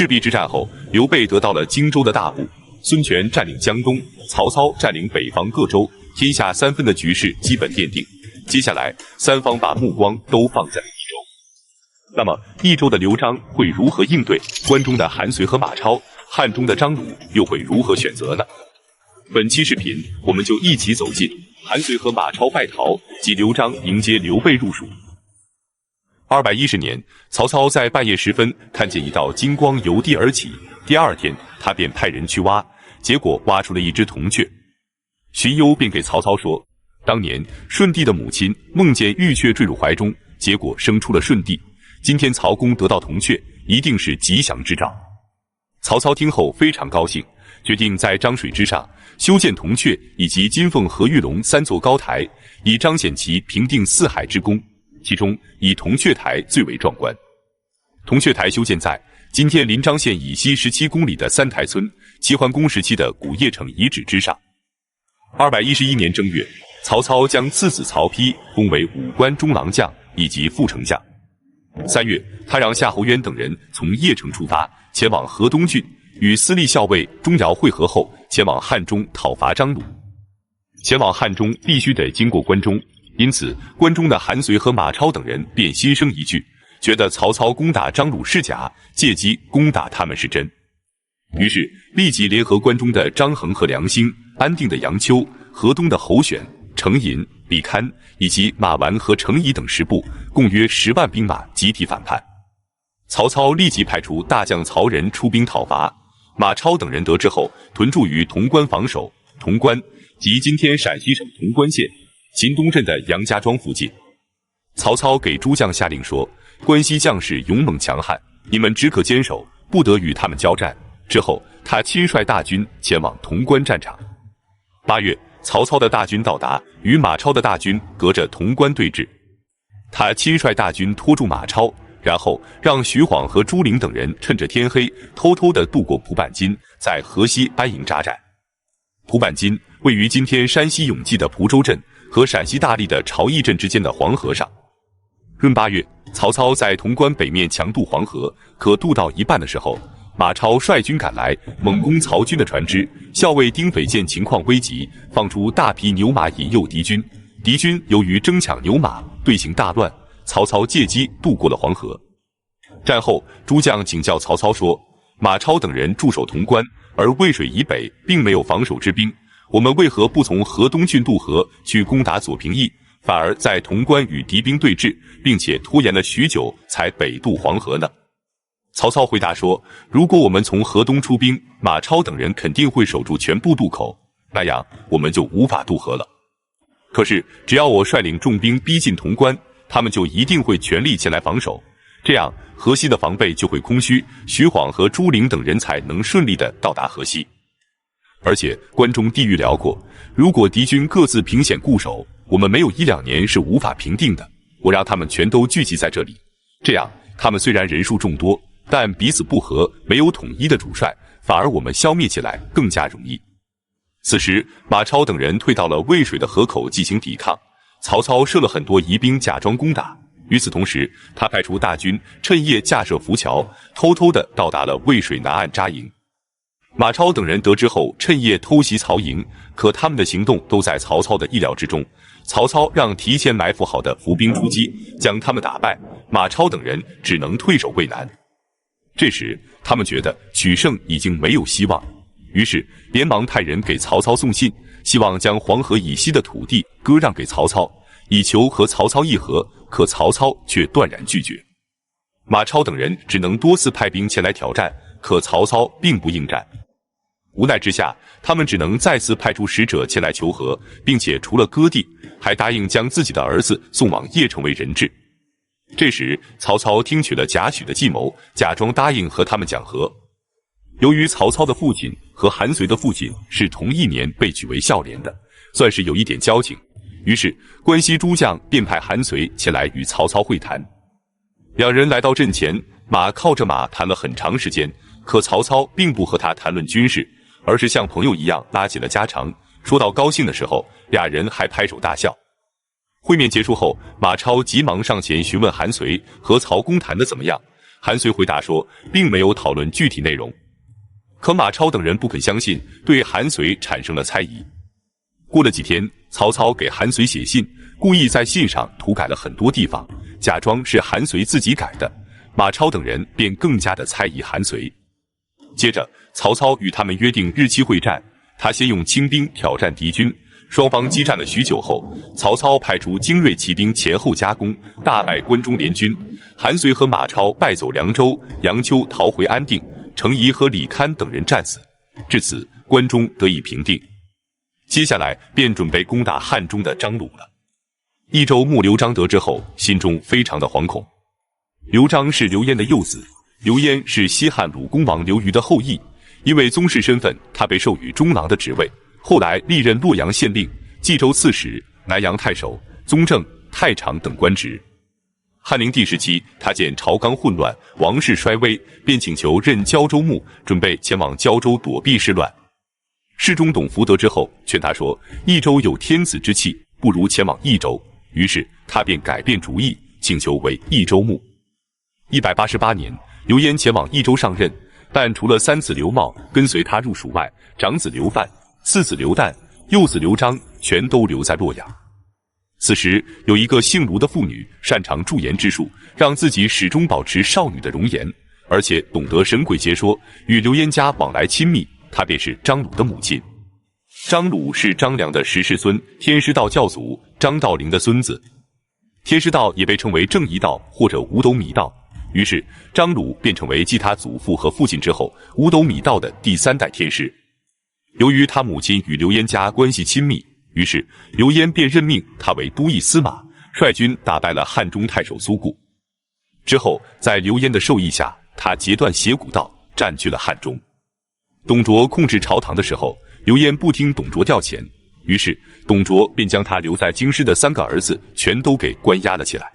赤壁之战后，刘备得到了荆州的大部，孙权占领江东，曹操占领北方各州，天下三分的局势基本奠定。接下来，三方把目光都放在了益州。那么，益州的刘璋会如何应对？关中的韩遂和马超，汉中的张鲁又会如何选择呢？本期视频，我们就一起走进韩遂和马超败逃，及刘璋迎接刘备入蜀。210年，曹操在半夜时分看见一道金光由地而起，第二天他便派人去挖，结果挖出了一只铜雀。荀攸便给曹操说，当年舜帝的母亲梦见玉雀坠入怀中，结果生出了舜帝。今天曹公得到铜雀，一定是吉祥之兆。曹操听后非常高兴，决定在漳水之上修建铜雀以及金凤和玉龙3座高台，以彰显其平定四海之功。其中以铜雀台最为壮观。铜雀台修建在今天临漳县以西17公里的三台村齐桓公时期的古邺城遗址之上。211年正月，曹操将次子曹丕封为武关中郎将以及副丞相。3月，他让夏侯渊等人从邺城出发，前往河东郡，与司隶校尉钟繇会合后，前往汉中讨伐张鲁。前往汉中必须得经过关中，因此关中的韩遂和马超等人便心生一惧，觉得曹操攻打张鲁是假，借机攻打他们是真。于是立即联合关中的张衡和梁兴、安定的杨秋、河东的侯选、程寅、李堪以及马玩和程颐等10部，共约10万兵马集体反叛。曹操立即派出大将曹仁出兵讨伐，马超等人得知后屯驻于潼关防守。潼关即今天陕西省潼关县秦东镇的杨家庄附近。曹操给诸将下令说，关西将士勇猛强悍，你们只可坚守，不得与他们交战。之后他亲率大军前往潼关战场。8月，曹操的大军到达，与马超的大军隔着潼关对峙。他亲率大军拖住马超，然后让徐晃和朱灵等人趁着天黑偷偷地渡过蒲坂津，在河西安营扎寨。蒲坂津位于今天山西永济的蒲州镇和陕西大荔的朝义镇之间的黄河上。闰8月，曹操在潼关北面强渡黄河，可渡到一半的时候，马超率军赶来，猛攻曹军的船只。校尉丁斐见情况危急，放出大批牛马引诱敌军。敌军由于争抢牛马，队形大乱，曹操借机渡过了黄河。战后，诸将请教曹操说，马超等人驻守潼关，而渭水以北并没有防守之兵，我们为何不从河东郡渡河去攻打左平邑，反而在潼关与敌兵对峙，并且拖延了许久才北渡黄河呢？曹操回答说，如果我们从河东出兵，马超等人肯定会守住全部渡口，那样我们就无法渡河了。可是只要我率领重兵逼近潼关，他们就一定会全力前来防守，这样河西的防备就会空虚，徐晃和朱灵等人才能顺利地到达河西。而且关中地域辽阔，如果敌军各自凭险固守，我们没有1-2年是无法平定的。我让他们全都聚集在这里，这样他们虽然人数众多，但彼此不和，没有统一的主帅，反而我们消灭起来更加容易。此时马超等人退到了渭水的河口进行抵抗，曹操设了很多疑兵假装攻打。与此同时，他派出大军趁夜架设浮桥，偷偷地到达了渭水南岸扎营。马超等人得知后趁夜偷袭曹营，可他们的行动都在曹操的意料之中。曹操让提前埋伏好的伏兵出击，将他们打败，马超等人只能退守渭南。这时他们觉得取胜已经没有希望，于是连忙派人给曹操送信，希望将黄河以西的土地割让给曹操，以求和曹操议和，可曹操却断然拒绝。马超等人只能多次派兵前来挑战，可曹操并不应战。无奈之下，他们只能再次派出使者前来求和，并且除了割地，还答应将自己的儿子送往邺城为人质。这时曹操听取了贾诩的计谋，假装答应和他们讲和。由于曹操的父亲和韩遂的父亲是同一年被举为孝廉的，算是有一点交情，于是关西诸将便派韩遂前来与曹操会谈。两人来到阵前，马靠着马谈了很长时间，可曹操并不和他谈论军事，而是像朋友一样拉起了家常。说到高兴的时候，俩人还拍手大笑。会面结束后，马超急忙上前询问韩遂和曹公谈得怎么样。韩遂回答说，并没有讨论具体内容。可马超等人不肯相信，对韩遂产生了猜疑。过了几天，曹操给韩遂写信，故意在信上涂改了很多地方，假装是韩遂自己改的。马超等人便更加的猜疑韩遂。接着，曹操与他们约定日期会战，他先用轻兵挑战敌军。双方激战了许久后，曹操派出精锐骑兵前后夹攻，大败关中联军。韩遂和马超败走凉州、杨丘，逃回安定。程颐和李堪等人战死。至此，关中得以平定。接下来便准备攻打汉中的张鲁了。益州牧刘璋得知后，心中非常的惶恐。刘璋是刘焉的幼子，刘焉是西汉鲁公王刘虞的后裔，因为宗室身份，他被授予中郎的职位。后来历任洛阳县令、冀州刺史、南阳太守、宗正、太常等官职。汉灵帝时期，他见朝纲混乱，王室衰微，便请求任胶州牧，准备前往胶州躲避事乱。侍中董福得知后，劝他说：“益州有天子之气，不如前往益州。”于是他便改变主意，请求为益州牧。188年，刘焉前往益州上任，但除了三子刘茂跟随他入蜀外，长子刘范、次子刘旦、幼子刘璋全都留在洛阳。此时有一个姓卢的妇女，擅长驻颜之术，让自己始终保持少女的容颜，而且懂得神鬼解说，与刘焉家往来亲密。她便是张鲁的母亲。张鲁是张良的十世孙，天师道教祖张道陵的孙子。天师道也被称为正一道或者五斗米道，于是张鲁便成为继他祖父和父亲之后五斗米道的第三代天师。由于他母亲与刘焉家关系亲密，于是刘焉便任命他为都邑司马，率军打败了汉中太守苏固。之后在刘焉的授意下，他截断斜谷道，占据了汉中。董卓控制朝堂的时候，刘焉不听董卓调遣，于是董卓便将他留在京师的3个儿子全都给关押了起来。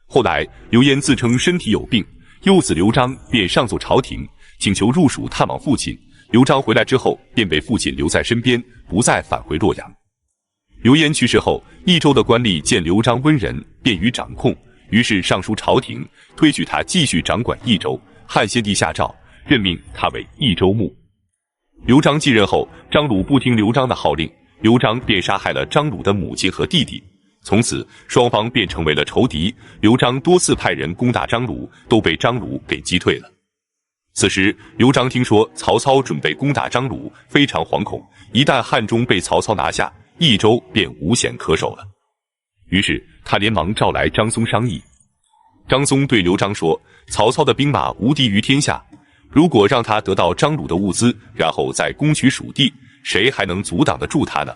后来刘焉自称身体有病，幼子刘璋便上奏朝廷，请求入蜀探望父亲。刘璋回来之后，便被父亲留在身边，不再返回洛阳。刘焉去世后，益州的官吏见刘璋温仁，便于掌控，于是上书朝廷，推举他继续掌管益州。汉献帝下诏，任命他为益州牧。刘璋继任后，张鲁不听刘璋的号令，刘璋便杀害了张鲁的母亲和弟弟。从此双方便成为了仇敌。刘璋多次派人攻打张鲁，都被张鲁给击退了。此时刘璋听说曹操准备攻打张鲁，非常惶恐，一旦汉中被曹操拿下，益州便无险可守了。于是他连忙召来张松商议。张松对刘璋说，曹操的兵马无敌于天下，如果让他得到张鲁的物资，然后再攻取蜀地，谁还能阻挡得住他呢？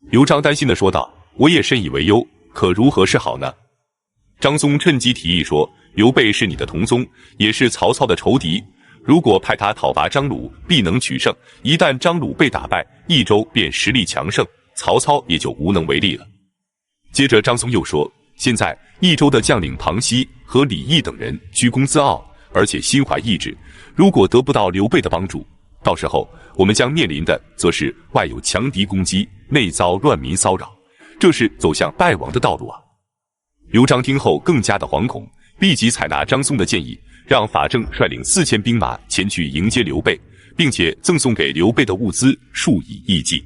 刘璋担心地说道，我也深以为忧，可如何是好呢？张松趁机提议说，刘备是你的同宗，也是曹操的仇敌，如果派他讨伐张鲁，必能取胜。一旦张鲁被打败，益州便实力强盛，曹操也就无能为力了。接着张松又说，现在益州的将领庞熙和李毅等人居功自傲，而且心怀异志，如果得不到刘备的帮助，到时候我们将面临的则是外有强敌攻击，内遭乱民骚扰，这是走向败亡的道路啊！刘璋听后更加的惶恐，立即采纳张松的建议，让法正率领4000兵马前去迎接刘备，并且赠送给刘备的物资数以亿计。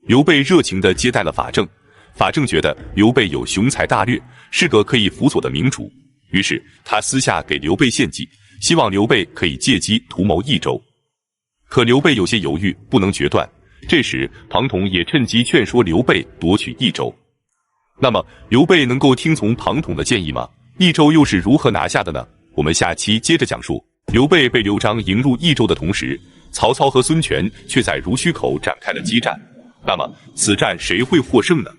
刘备热情地接待了法正，法正觉得刘备有雄才大略，是个可以辅佐的明主，于是他私下给刘备献计，希望刘备可以借机图谋益州。可刘备有些犹豫，不能决断。这时庞统也趁机劝说刘备夺取益州。那么刘备能够听从庞统的建议吗？益州又是如何拿下的呢？我们下期接着讲述。刘备被刘璋迎入益州的同时，曹操和孙权却在濡须口展开了激战。那么此战谁会获胜呢？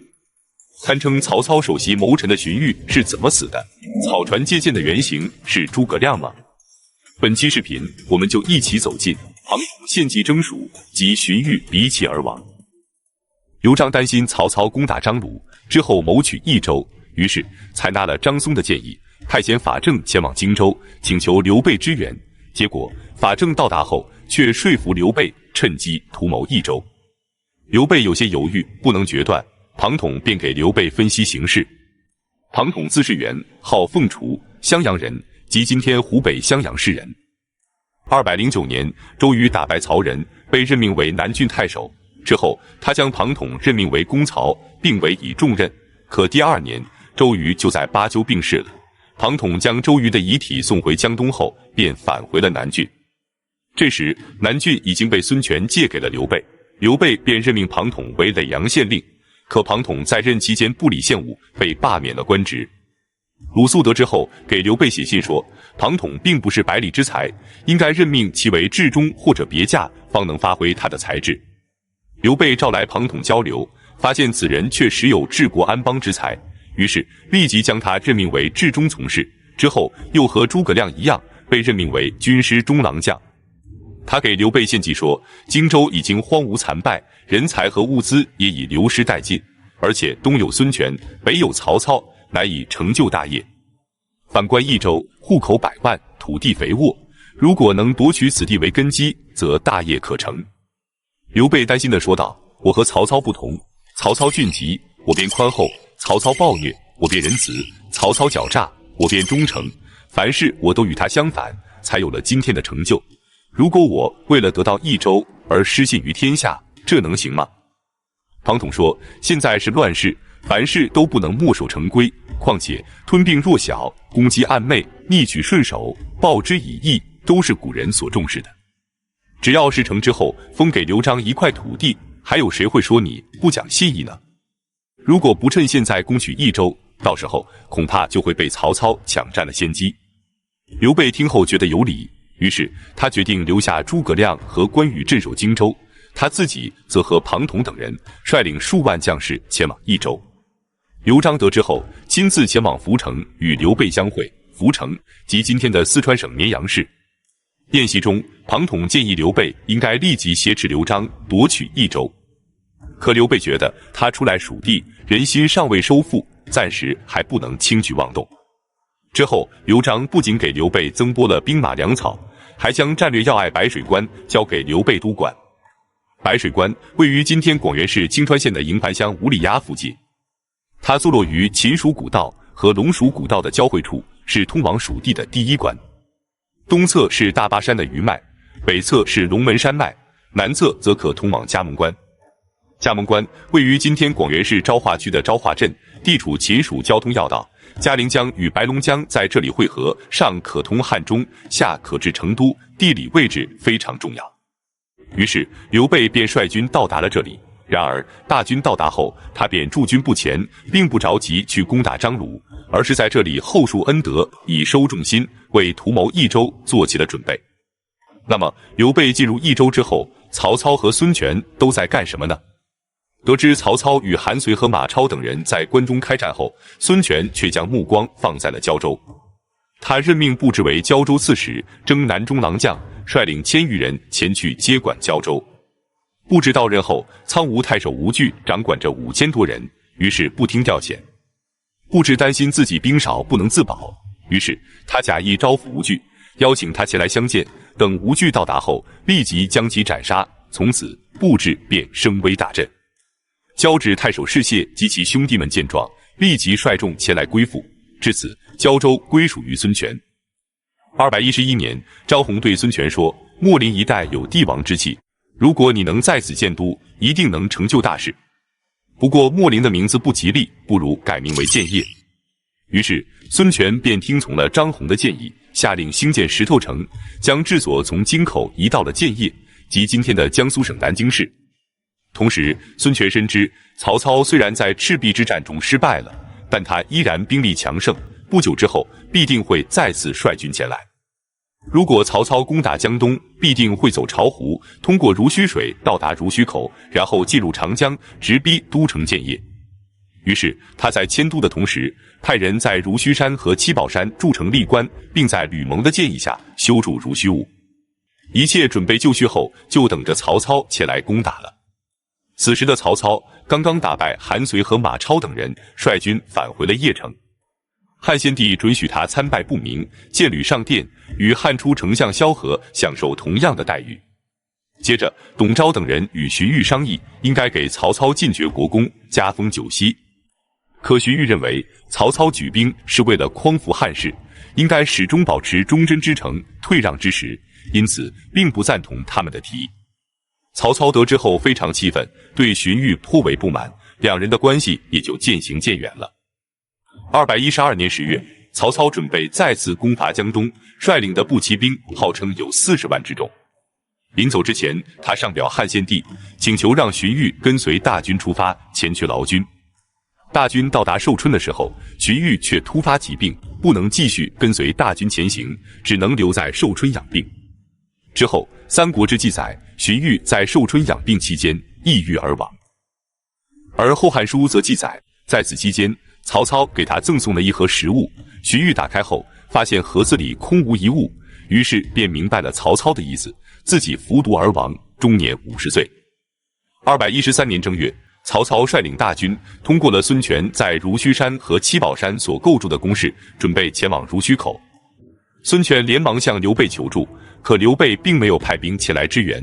堪称曹操首席谋臣的荀彧是怎么死的？草船借箭的原型是诸葛亮吗？本期视频我们就一起走进庞统献计征蜀及荀彧离奇而亡。刘璋担心曹操攻打张鲁之后谋取益州，于是采纳了张松的建议，派遣法正前往荆州，请求刘备支援。结果法正到达后，却说服刘备趁机图谋益州。刘备有些犹豫，不能决断，庞统便给刘备分析形势。庞统字士元，号凤雏，襄阳人，即今天湖北襄阳市人。209年，周瑜打败曹仁，被任命为南郡太守。之后，他将庞统任命为公曹，并委以重任。可第2年，周瑜就在巴丘病逝了。庞统将周瑜的遗体送回江东后，便返回了南郡。这时，南郡已经被孙权借给了刘备，刘备便任命庞统为耒阳县令。可庞统在任期间不理县务，被罢免了官职。鲁肃得知后，给刘备写信说，庞统并不是百里之才，应该任命其为治中或者别驾，方能发挥他的才智。刘备召来庞统交流，发现此人确实有治国安邦之才，于是立即将他任命为治中从事。之后又和诸葛亮一样，被任命为军师中郎将。他给刘备献计说，荆州已经荒芜残败，人才和物资也已流失殆尽，而且东有孙权，北有曹操，难以成就大业。反观益州，户口百万，土地肥沃，如果能夺取此地为根基，则大业可成。刘备担心地说道，我和曹操不同，曹操俊极，我便宽厚；曹操暴虐，我便仁慈；曹操狡诈，我便忠诚。凡事我都与他相反，才有了今天的成就。如果我为了得到益州而失信于天下，这能行吗？庞统说，现在是乱世，凡事都不能墨守成规，况且吞并弱小、攻击暗昧、逆取顺守、报之以义，都是古人所重视的。只要事成之后封给刘璋一块土地，还有谁会说你不讲信义呢？如果不趁现在攻取益州，到时候恐怕就会被曹操抢占了先机。刘备听后觉得有理，于是他决定留下诸葛亮和关羽镇守荆州，他自己则和庞统等人率领数万将士前往益州。刘璋得知后，亲自前往涪城与刘备相会。涪城即今天的四川省绵阳市。宴席中，庞统建议刘备应该立即挟持刘璋夺取益州。可刘备觉得他出来属地，人心尚未收复，暂时还不能轻举妄动。之后，刘璋不仅给刘备增拨了兵马粮草，还将战略要隘白水关交给刘备督管。白水关位于今天广元市青川县的营盘乡五里崖附近，它坐落于秦蜀古道和龙蜀古道的交汇处，是通往蜀地的第一关。东侧是大巴山的余脉，北侧是龙门山脉，南侧则可通往嘉蒙关。嘉蒙关位于今天广元市昭化区的昭化镇，地处秦蜀交通要道，嘉陵江与白龙江在这里汇合，上可通汉中，下可至成都，地理位置非常重要。于是刘备便率军到达了这里。然而大军到达后，他便驻军不前，并不着急去攻打张鲁，而是在这里厚树恩德，以收重心，为图谋益州做起了准备。那么刘备进入益州之后，曹操和孙权都在干什么呢？得知曹操与韩遂和马超等人在关中开战后，孙权却将目光放在了胶州。他任命布置为胶州刺史，征南中郎将，率领1000余人前去接管胶州。布置到任后，苍梧太守吴惧掌管着5000多人，于是不听调遣。布置担心自己兵少不能自保，于是他假意招抚吴惧，邀请他前来相见。等吴惧到达后，立即将其斩杀。从此布置便声威大振。交趾太守士燮及其兄弟们见状，立即率众前来归附。至此，胶州归属于孙权。211年，张宏对孙权说：“秣陵一带有帝王之气，如果你能在此建都，一定能成就大事。不过秣陵的名字不吉利，不如改名为建业。”于是孙权便听从了张宏的建议，下令兴建石头城，将治所从京口移到了建业，即今天的江苏省南京市。同时，孙权深知曹操虽然在赤壁之战中失败了，但他依然兵力强盛，不久之后必定会再次率军前来。如果曹操攻打江东，必定会走巢湖，通过濡须水到达濡须口，然后进入长江，直逼都城建业。于是他在迁都的同时，派人在濡须山和七宝山筑成立关，并在吕蒙的建议下修筑濡须坞。一切准备就绪后，就等着曹操前来攻打了。此时的曹操刚刚打败韩遂和马超等人，率军返回了邺城。汉献帝准许他参拜不明，建履上殿，与汉初丞相萧何享受同样的待遇。接着，董昭等人与荀彧商议，应该给曹操进爵国公，加封九锡。可荀彧认为曹操举兵是为了匡扶汉室，应该始终保持忠贞之诚、退让之实，因此并不赞同他们的提议。曹操得知后非常气愤，对荀彧颇为不满，两人的关系也就渐行渐远了。212年10月，曹操准备再次攻伐江东，率领的步骑兵号称有40万之众。临走之前，他上表汉献帝，请求让荀彧跟随大军出发，前去劳军。大军到达寿春的时候，荀彧却突发疾病，不能继续跟随大军前行，只能留在寿春养病。之后，《三国志》记载，荀彧在寿春养病期间抑郁而亡。而《后汉书》则记载，在此期间，曹操给他赠送了一盒食物，荀彧打开后，发现盒子里空无一物，于是便明白了曹操的意思，自己服毒而亡，终年50岁。213年正月，曹操率领大军通过了孙权在如须山和七宝山所构筑的工事，准备前往如须口。孙权连忙向刘备求助，可刘备并没有派兵前来支援。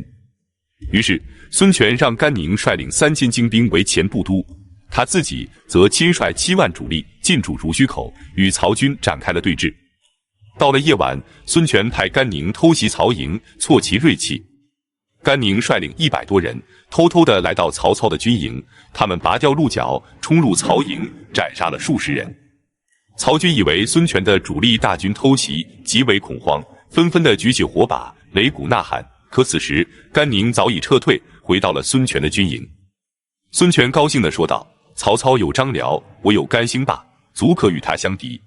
于是孙权让甘宁率领3000精兵为前部都，他自己则亲率7万主力进驻如须口，与曹军展开了对峙。到了夜晚，孙权派甘宁偷袭曹营，挫其锐气。甘宁率领100多人偷偷地来到曹操的军营，他们拔掉鹿角，冲入曹营，斩杀了数十人。曹军以为孙权的主力大军偷袭，极为恐慌，纷纷地举起火把，擂鼓呐喊。可此时甘宁早已撤退，回到了孙权的军营。孙权高兴地说道：“曹操有张辽，我有甘兴霸，足可与他相敌。”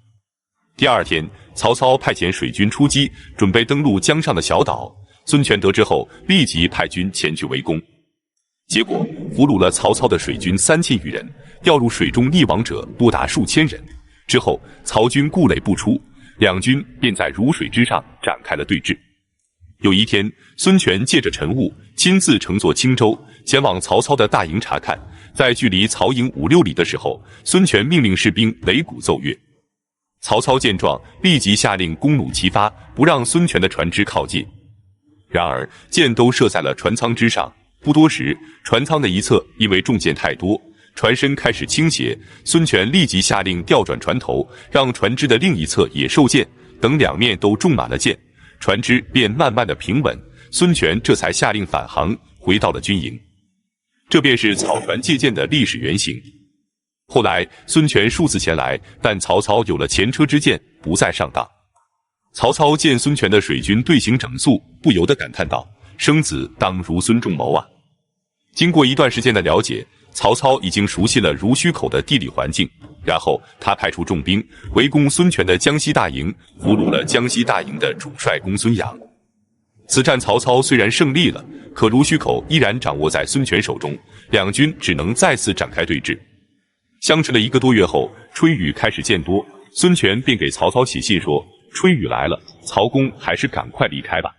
第二天，曹操派遣水军出击，准备登陆江上的小岛。孙权得知后，立即派军前去围攻。结果俘虏了曹操的水军3000余人，掉入水中溺亡者多达数千人。之后，曹军故垒不出，两军便在如水之上展开了对峙。有一天，孙权借着晨雾，亲自乘坐轻舟前往曹操的大营查看。在距离曹营5-6里的时候，孙权命令士兵擂鼓奏乐。曹操见状，立即下令弓弩齐发，不让孙权的船只靠近。然而箭都射在了船舱之上，不多时，船舱的一侧因为重箭太多，船身开始倾斜。孙权立即下令调转船头，让船只的另一侧也受箭，等两面都中满了箭，船只便慢慢的平稳。孙权这才下令返航，回到了军营。这便是草船借箭的历史原型。后来孙权数次前来，但曹操有了前车之鉴，不再上当。曹操见孙权的水军队形整肃，不由得感叹道：“生子当如孙仲谋啊！”经过一段时间的了解，曹操已经熟悉了如须口的地理环境，然后他派出重兵围攻孙权的江西大营，俘虏了江西大营的主帅公孙阳。此战曹操虽然胜利了，可如须口依然掌握在孙权手中，两军只能再次展开对峙。相持了1个多月后，春雨开始渐多，孙权便给曹操写信说：“春雨来了，曹公还是赶快离开吧。”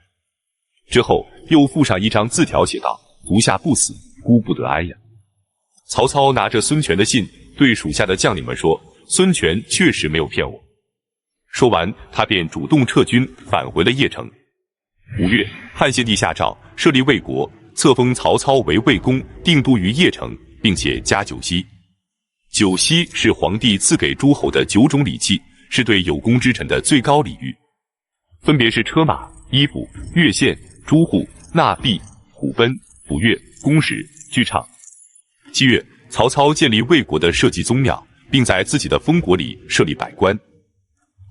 之后又附上一张字条，写道：“足下不死，孤不得哀呀。”曹操拿着孙权的信，对属下的将领们说：“孙权确实没有骗我。”说完，他便主动撤军，返回了邺城。5月，汉献帝下诏设立魏国，册封曹操为魏公，定都于邺城，并且加9锡。9锡是皇帝赐给诸侯的9种礼器，是对有功之臣的最高礼遇，分别是车马、衣服、乐献、诸户、纳币、虎贲、抚乐、公使、剧唱。7月，曹操建立魏国的社稷宗庙，并在自己的封国里设立百官。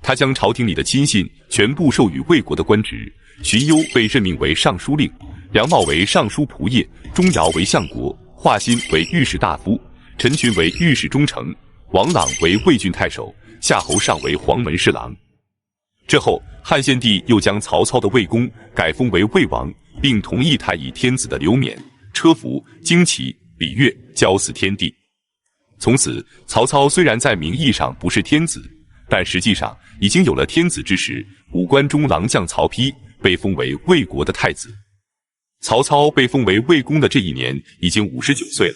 他将朝廷里的亲信全部授予魏国的官职，荀攸被任命为尚书令，梁茂为尚书仆射，钟繇为相国，华歆为御史大夫，陈群为御史中丞，王朗为魏郡太守，夏侯尚为黄门侍郎。之后，汉献帝又将曹操的魏公改封为魏王，并同意太乙天子的刘勉、车服、旌旗、礼乐，交祀天地。从此，曹操虽然在名义上不是天子，但实际上已经有了天子之实。武关中郎将曹丕被封为魏国的太子。曹操被封为魏公的这一年已经59岁了，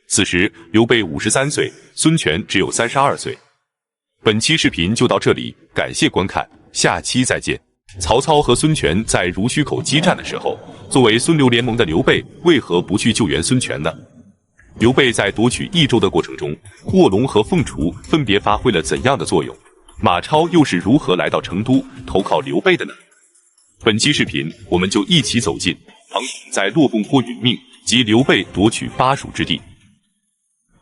此时刘备53岁，孙权只有32岁。本期视频就到这里，感谢观看，下期再见。曹操和孙权在如须口激战的时候，作为孙刘联盟的刘备为何不去救援孙权呢？刘备在夺取益州的过程中，卧龙和凤雏分别发挥了怎样的作用？马超又是如何来到成都投靠刘备的呢？本期视频我们就一起走进庞统在落泵坡殒命及刘备夺取巴蜀之地。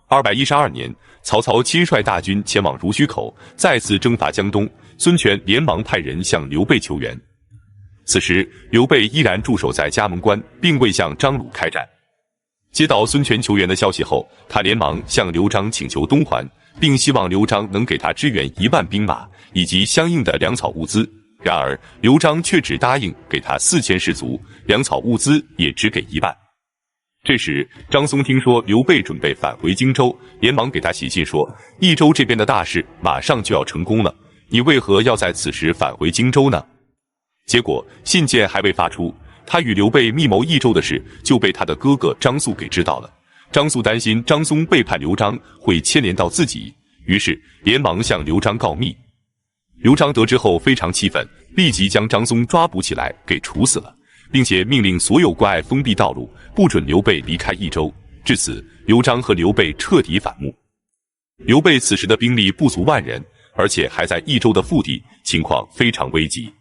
212年，曹操亲率大军前往濡须口，再次征伐江东。孙权连忙派人向刘备求援。此时，刘备依然驻守在葭萌关，并未向张鲁开战。接到孙权求援的消息后，他连忙向刘璋请求东还，并希望刘璋能给他支援1万兵马以及相应的粮草物资。然而，刘璋却只答应给他4000士卒，粮草物资也只给1万。这时，张松听说刘备准备返回荆州，连忙给他写信说，益州这边的大事马上就要成功了，你为何要在此时返回荆州呢？结果信件还未发出，他与刘备密谋益州的事就被他的哥哥张肃给知道了。张肃担心张松背叛刘璋会牵连到自己，于是连忙向刘璋告密。刘璋得知后非常气愤，立即将张松抓捕起来给处死了，并且命令所有关隘封闭道路，不准刘备离开益州。至此，刘璋和刘备彻底反目。刘备此时的兵力不足1万人，而且还在益州的腹地，情况非常危急。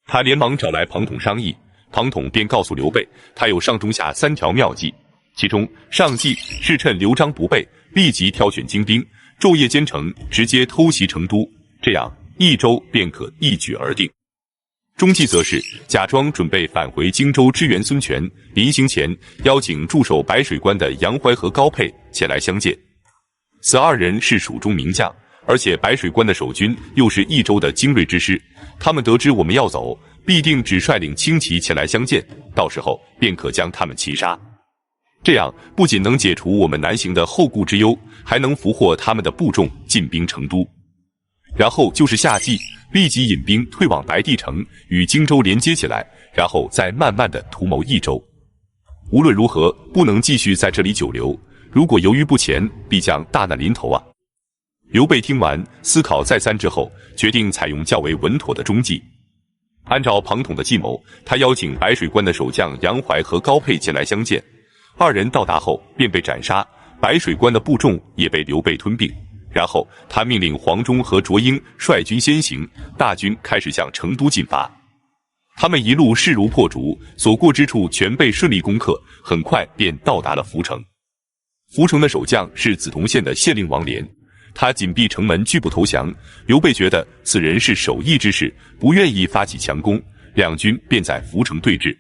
他连忙找来庞统商议，庞统便告诉刘备，他有上中下3条妙计，其中上计是趁刘璋不备，立即挑选精兵，昼夜兼程，直接偷袭成都，这样益州便可一举而定。中计则是假装准备返回荆州支援孙权，临行前邀请驻守白水关的杨怀和高沛前来相见。此2人是蜀中名将，而且白水关的守军又是益州的精锐之师，他们得知我们要走，必定只率领轻骑前来相见，到时候便可将他们齐杀。这样不仅能解除我们南行的后顾之忧，还能俘获他们的部众进兵成都。然后就是夏季，立即引兵退往白帝城，与荆州连接起来，然后再慢慢的图谋益州。无论如何，不能继续在这里久留，如果犹豫不前，必将大难临头啊！刘备听完，思考再三之后，决定采用较为稳妥的中计。按照庞统的计谋，他邀请白水关的守将杨怀和高沛前来相见。2人到达后便被斩杀，白水关的部众也被刘备吞并。然后他命令黄忠和卓英率军先行，大军开始向成都进发。他们一路势如破竹，所过之处全被顺利攻克，很快便到达了涪城。涪城的守将是梓潼县的县令王廉，他紧闭城门拒不投降。刘备觉得此人是守义之士，不愿意发起强攻，两军便在涪城对峙。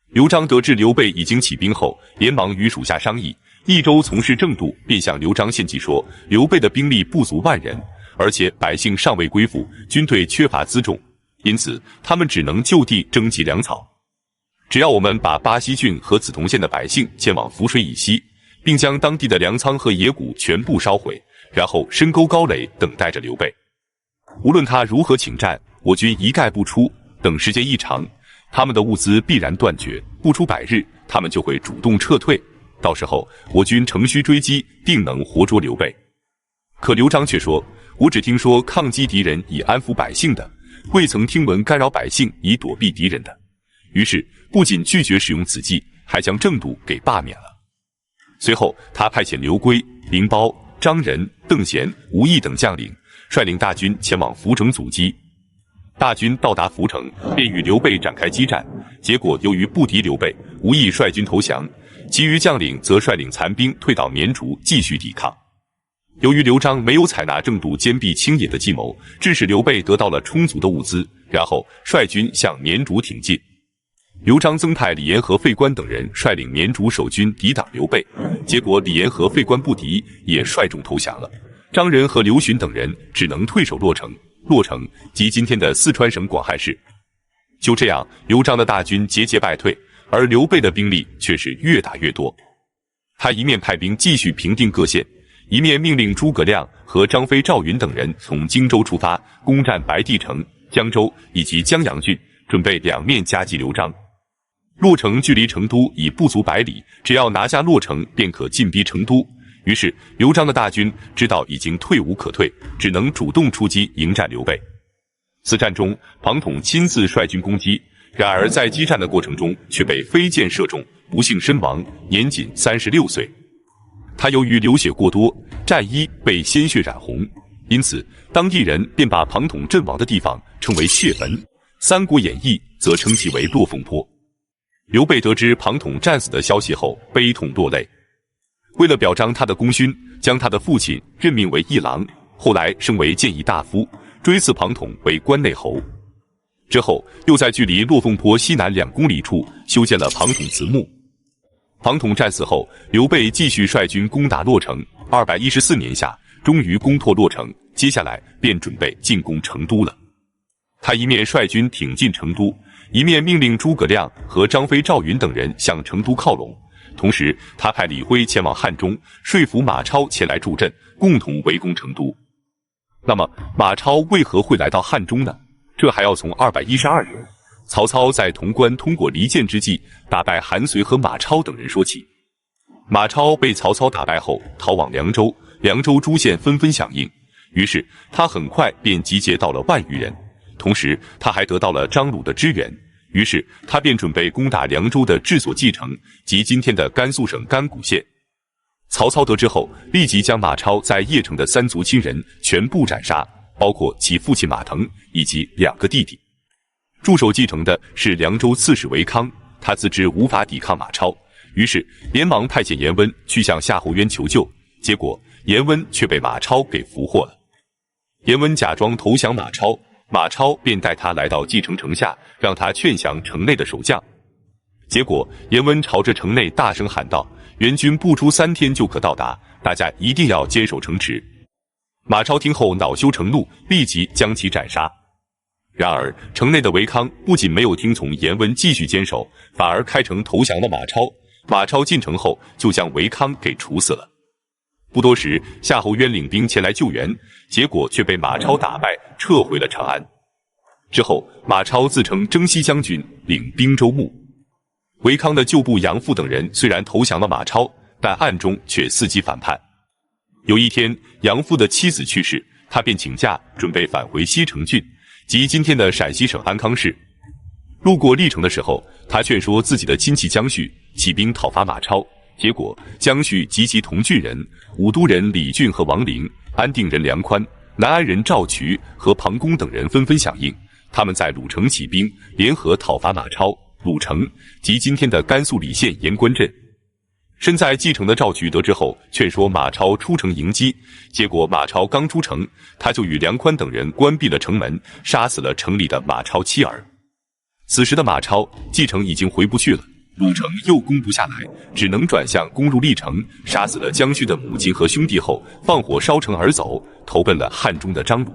刘璋得知刘备已经起兵后，连忙与属下商议，益州从事正度便向刘璋献计说，刘备的兵力不足1万人，而且百姓尚未归附，军队缺乏辎重，因此他们只能就地征集粮草。只要我们把巴西郡和梓潼县的百姓迁往涪水以西，并将当地的粮仓和野谷全部烧毁，然后深沟高垒，等待着刘备。无论他如何请战，我军一概不出，等时间一长，他们的物资必然断绝，不出100日，他们就会主动撤退。到时候我军乘虚追击，定能活捉刘备。可刘璋却说，我只听说抗击敌人以安抚百姓的，未曾听闻干扰百姓以躲避敌人的。于是不仅拒绝使用此计，还将正度给罢免了。随后他派遣刘珪、凌苞、张仁、邓贤、吴懿等将领，率领大军前往涪城阻击。大军到达涪城，便与刘备展开激战，结果由于不敌刘备，吴懿率军投降，其余将领则率领残兵退到绵竹继续抵抗。由于刘璋没有采纳正度坚壁清野的计谋，致使刘备得到了充足的物资，然后率军向绵竹挺进。刘璋增派李严和费观等人率领绵竹守军抵挡刘备，结果李严和费观不敌，也率众投降了。张仁和刘询等人只能退守洛城，洛城即今天的四川省广汉市。就这样，刘璋的大军节节败退，而刘备的兵力却是越打越多。他一面派兵继续平定各县，一面命令诸葛亮和张飞、赵云等人从荆州出发，攻占白帝城、江州以及江阳郡，准备两面夹击刘璋。洛城距离成都已不足100里，只要拿下洛城，便可进逼成都。于是刘璋的大军知道已经退无可退，只能主动出击迎战刘备。此战中，庞统亲自率军攻击，然而在激战的过程中却被飞箭射中，不幸身亡，年仅36岁。他由于流血过多，战衣被鲜血染红，因此当地人便把庞统阵亡的地方称为血坟，《三国演义》则称其为落凤坡。刘备得知庞统战死的消息后，悲痛落泪。为了表彰他的功勋，将他的父亲任命为议郎，后来升为谏议大夫，追赐庞统为关内侯。之后，又在距离落凤坡西南2公里处修建了庞统祠墓。庞统战死后，刘备继续率军攻打洛城，214年夏，终于攻破洛城，接下来便准备进攻成都了。他一面率军挺进成都，一面命令诸葛亮和张飞、赵云等人向成都靠拢。同时，他派李辉前往汉中，说服马超前来助阵，共同围攻成都。那么，马超为何会来到汉中呢？这还要从212年曹操在潼关通过离间之计打败韩遂和马超等人说起。马超被曹操打败后逃往凉州，凉州诸县纷纷响应，于是他很快便集结到了万余人。同时，他还得到了张鲁的支援，于是他便准备攻打凉州的治所蓟城，即今天的甘肃省甘谷县。曹操得知后，立即将马超在邺城的3族亲人全部斩杀，包括其父亲马腾以及2个弟弟。驻守蓟城的是凉州刺史韦康，他自知无法抵抗马超，于是连忙派遣颜温去向夏侯渊求救，结果颜温却被马超给俘获了。颜温假装投降马超，马超便带他来到蓟城城下，让他劝降城内的守将。结果颜温朝着城内大声喊道：“援军不出3天就可到达，大家一定要坚守城池。”马超听后恼羞成怒，立即将其斩杀。然而城内的韦康不仅没有听从颜温继续坚守，反而开城投降了马超。马超进城后就将韦康给处死了。不多时，夏侯渊领兵前来救援，结果却被马超打败，撤回了长安。之后，马超自称征西将军，领兵州牧。韦康的旧部杨阜等人虽然投降了马超，但暗中却伺机反叛。有一天，杨阜的妻子去世，他便请假准备返回西城郡，即今天的陕西省安康市。路过历城的时候，他劝说自己的亲戚姜绪起兵讨伐马超，结果姜绪及其同郡人武都人李俊和王陵、安定人梁宽、南安人赵渠和庞公等人纷纷响应，他们在鲁城起兵，联合讨伐马超。鲁城即今天的甘肃礼县盐官镇。身在蓟城的赵渠得知后，劝说马超出城迎击，结果马超刚出城，他就与梁宽等人关闭了城门，杀死了城里的马超妻儿。此时的马超，蓟城已经回不去了，鲁城又攻不下来，只能转向攻入历城，杀死了姜绪的母亲和兄弟后，放火烧城而走，投奔了汉中的张鲁。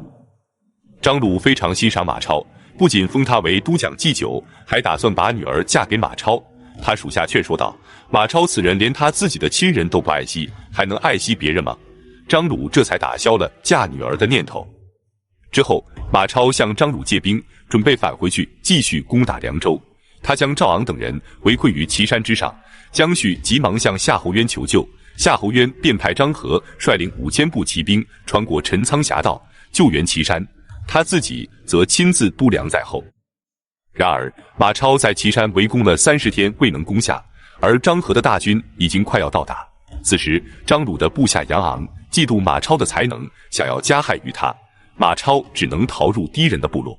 张鲁非常欣赏马超，不仅封他为都讲祭酒，还打算把女儿嫁给马超。他属下劝说道：“马超此人连他自己的亲人都不爱惜，还能爱惜别人吗？”张鲁这才打消了嫁女儿的念头。之后，马超向张鲁借兵，准备返回去继续攻打凉州。他将赵昂等人围困于岐山之上，姜绪急忙向夏侯渊求救，夏侯渊便派张合率领5000步骑兵穿过陈仓峡道救援岐山，他自己则亲自督粮在后。然而，马超在岐山围攻了30天未能攻下，而张合的大军已经快要到达。此时，张鲁的部下杨昂嫉妒马超的才能，想要加害于他，马超只能逃入敌人的部落。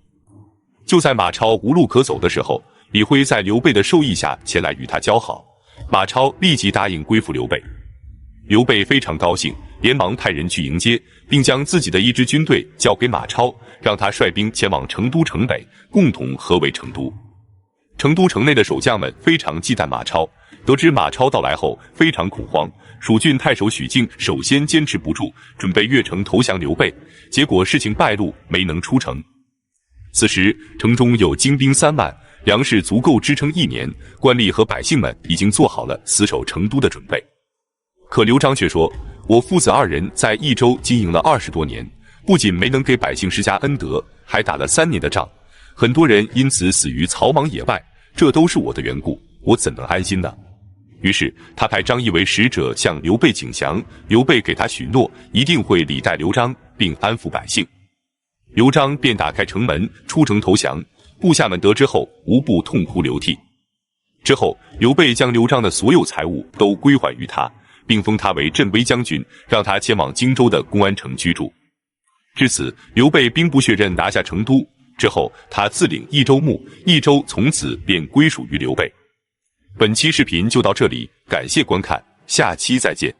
就在马超无路可走的时候，李辉在刘备的授意下前来与他交好，马超立即答应归附刘备。刘备非常高兴，连忙派人去迎接，并将自己的一支军队交给马超，让他率兵前往成都城北，共同合围成都。成都城内的守将们非常忌惮马超，得知马超到来后非常恐慌。蜀郡太守许靖首先坚持不住，准备越城投降刘备，结果事情败露，没能出城。此时城中有精兵3万，粮食足够支撑1年，官吏和百姓们已经做好了死守成都的准备。可刘璋却说：“我父子2人在益州经营了20多年，不仅没能给百姓施加恩德，还打了3年的仗，很多人因此死于草莽野外，这都是我的缘故，我怎能安心呢？”于是他派张翼为使者向刘备请降，刘备给他许诺一定会礼待刘璋，并安抚百姓。刘璋便打开城门出城投降，部下们得知后无不痛哭流涕。之后刘备将刘璋的所有财物都归还于他，并封他为镇威将军，让他前往荆州的公安城居住。至此，刘备兵不血刃拿下成都。之后，他自领益州牧，益州从此便归属于刘备。本期视频就到这里，感谢观看，下期再见。